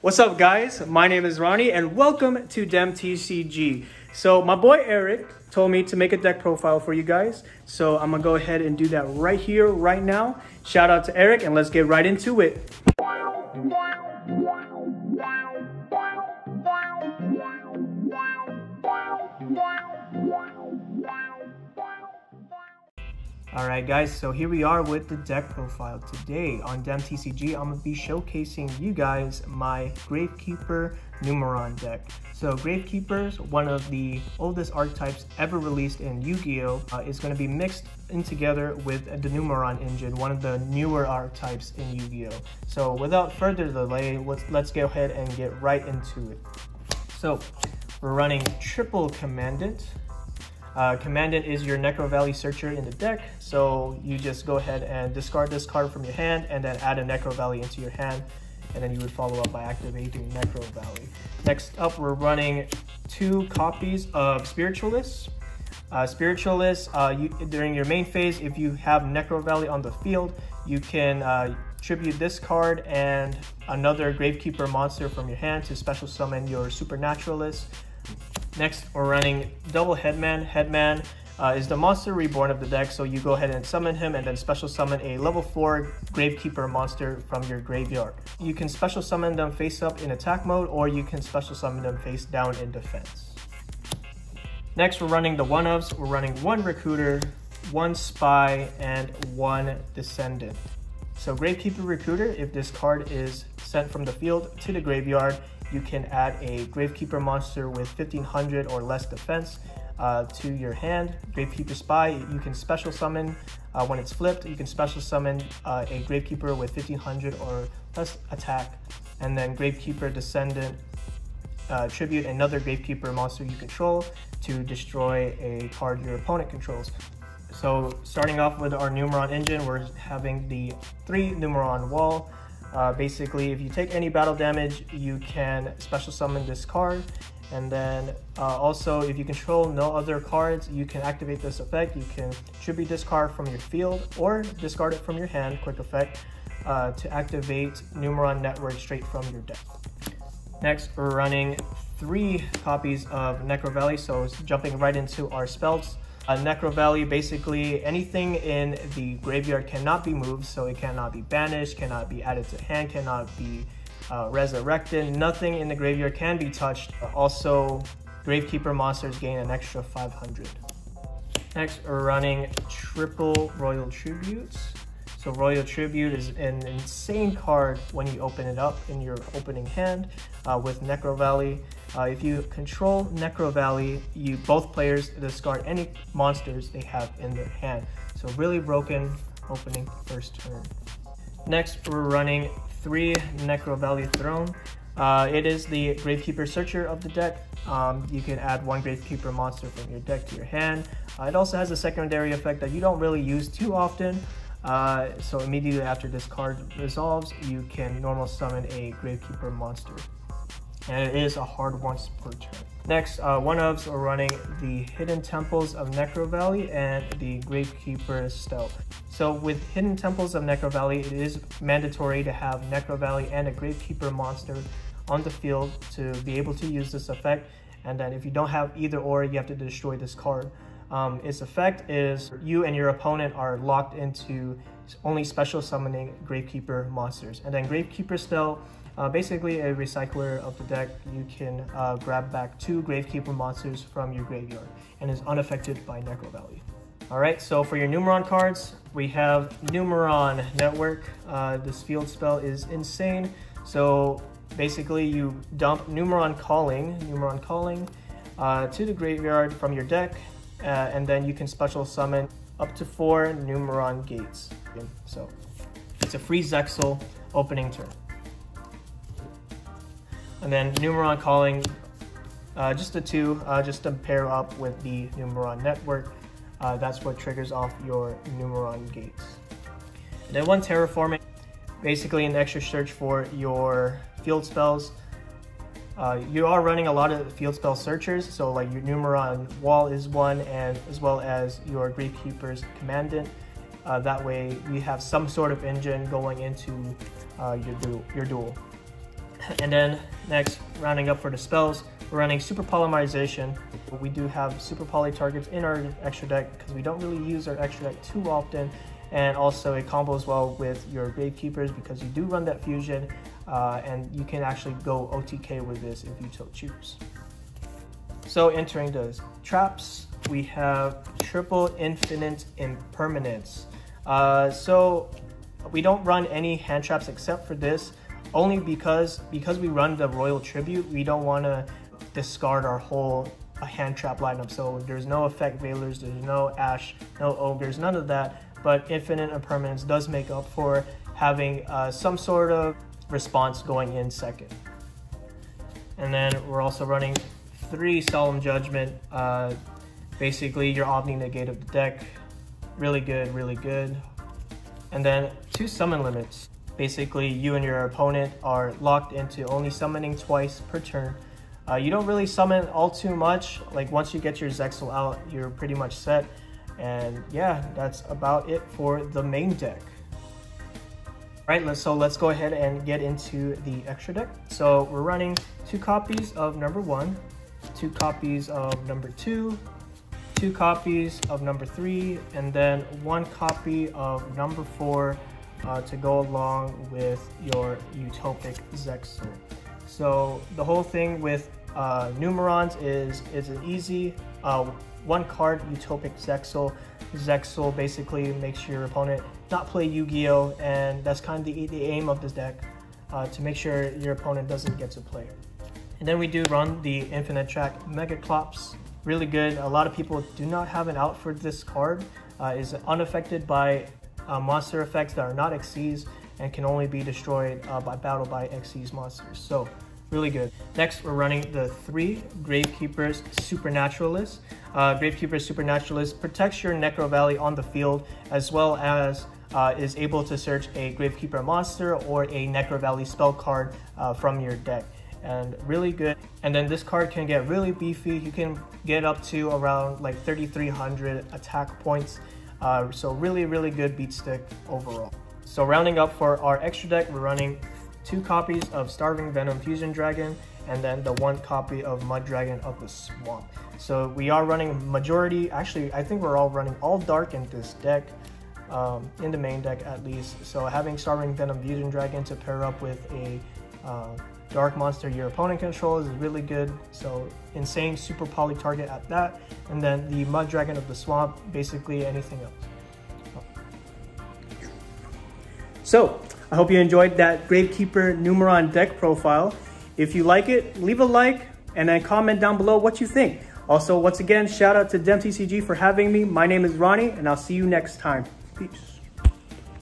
What's up, guys? My name is Ronnie and welcome to DemTCG. So my boy Eric told me to make a deck profile for you guys. So I'm gonna go ahead and do that right here, right now. Shout out to Eric and let's get right into it. Alright guys, so here we are with the deck profile. Today on DemTCG, I'm going to be showcasing you guys my Gravekeeper Numeron deck. So Gravekeeper is one of the oldest archetypes ever released in Yu-Gi-Oh! It's going to be mixed in together with the Numeron engine, one of the newer archetypes in Yu-Gi-Oh! So without further delay, let's go ahead and get right into it. So we're running triple Commandant. Commandant is your Necro Valley searcher in the deck, so you just go ahead and discard this card from your hand and then add a Necro Valley into your hand, and then you would follow up by activating Necro Valley. Next up, we're running 2 copies of Spiritualist. Spiritualist, during your main phase, if you have Necro Valley on the field, you can tribute this card and another Gravekeeper monster from your hand to special summon your Supernaturalist. Next, we're running double Headman. Headman is the monster reborn of the deck, so you go ahead and summon him and then special summon a level 4 Gravekeeper monster from your graveyard. You can special summon them face up in attack mode, or you can special summon them face down in defense. Next, we're running the 1-ofs. We're running 1 Recruiter, 1 Spy, and 1 Descendant. So Gravekeeper Recruiter, if this card is sent from the field to the graveyard, you can add a Gravekeeper monster with 1500 or less defense to your hand. Gravekeeper Spy, you can special summon when it's flipped. You can special summon a Gravekeeper with 1500 or less attack. And then Gravekeeper Descendant, tribute another Gravekeeper monster you control to destroy a card your opponent controls. So starting off with our Numeron engine, we're having the 3 Numeron wall. Basically, if you take any battle damage, you can special summon this card. And then also, if you control no other cards, you can activate this effect. You can tribute this card from your field or discard it from your hand, quick effect, to activate Numeron Network straight from your deck. Next, we're running 3 copies of Necro Valley, so jumping right into our spells. Necro Valley, basically anything in the graveyard cannot be moved, so it cannot be banished, cannot be added to hand, cannot be resurrected. Nothing in the graveyard can be touched. Also, Gravekeeper monsters gain an extra 500. Next, we're running triple Royal Tributes. So Royal Tribute is an insane card when you open it up in your opening hand with Necro Valley. If you control Necro Valley, both players discard any monsters they have in their hand. So really broken opening first turn. Next, we're running 3 Necro Valley Throne. It is the Gravekeeper Searcher of the deck. You can add 1 Gravekeeper monster from your deck to your hand. It also has a secondary effect that you don't really use too often. So immediately after this card resolves, you can normal summon a Gravekeeper monster. And it is a hard once per turn. Next, 1-ofs are running the Hidden Temples of Necro Valley and the Gravekeeper Stealth. So with Hidden Temples of Necro Valley, it is mandatory to have Necro Valley and a Gravekeeper monster on the field to be able to use this effect. And then if you don't have either or, you have to destroy this card. Its effect is you and your opponent are locked into only special summoning Gravekeeper monsters. And then Gravekeeper Stealth, basically a recycler of the deck. You can grab back 2 Gravekeeper monsters from your graveyard and is unaffected by Necro Valley. Alright, so for your Numeron cards, we have Numeron Network. This field spell is insane. So basically you dump Numeron Calling to the graveyard from your deck, and then you can special summon up to 4 Numeron Gates. So it's a free Zexal opening turn. And then Numeron Calling, just the 2, just to pair up with the Numeron Network. That's what triggers off your Numeron Gates. And then 1 Terraforming, basically an extra search for your field spells. You are running a lot of field spell searchers, so like your Numeron Wall is 1, and as well as your Gravekeeper's Commandant. That way you have some sort of engine going into your duel. And then next, rounding up for the spells, we're running Super Polymerization. We do have Super Poly targets in our extra deck because we don't really use our extra deck too often. And also it combos well with your Gravekeepers because you do run that fusion, and you can actually go OTK with this if you so choose. So entering the traps, we have triple infinite impermanence. So we don't run any hand traps except for this, only because we run the Royal Tribute, we don't want to discard our whole hand trap lineup. So there's no effect Veilers, there's no Ash, no Ogres, none of that. But infinite impermanence does make up for having some sort of response going in second. And then we're also running 3 Solemn Judgment. Basically your Omni Negate of the deck. Really good, really good. And then 2 Summon Limits. Basically you and your opponent are locked into only summoning twice per turn. You don't really summon all too much. Like once you get your Zexal out, you're pretty much set. And yeah, that's about it for the main deck. All right, so let's go ahead and get into the extra deck. So we're running 2 copies of number 1, 2 copies of number 2, 2 copies of number 3, and then 1 copy of number 4 to go along with your Utopic Zexal. So the whole thing with Numerons is an easy 1 card Utopic Zexal. Zexal basically makes your opponent not play Yu-Gi-Oh! And that's kind of the aim of this deck, to make sure your opponent doesn't get to play. And then we do run the Infinite Track Megaclops. Really good. A lot of people do not have an out for this card. Is unaffected by monster effects that are not Xyz and can only be destroyed by battle by Xyz monsters. So really good. Next, we're running the 3 Gravekeepers Supernaturalist. Gravekeeper Supernaturalist protects your Necro Valley on the field, as well as is able to search a Gravekeeper monster or a Necro Valley spell card from your deck. And really good. And then this card can get really beefy. You can get up to around like 3,300 attack points. So really good beat stick overall. So rounding up for our extra deck, we're running 2 copies of Starving Venom Fusion Dragon, and then the 1 copy of Mud Dragon of the Swamp. So we are running majority, actually I think we're all running all dark in this deck, in the main deck at least. So having Starving Venom Fusion Dragon to pair up with a dark monster your opponent controls is really good. So insane super poly target at that, and then the Mud Dragon of the Swamp, basically anything else. So I hope you enjoyed that Gravekeeper Numeron deck profile. If you like it, leave a like and then comment down below what you think. Also, once again, shout out to DemTCG for having me. My name is Ronnie, and I'll see you next time. Peace.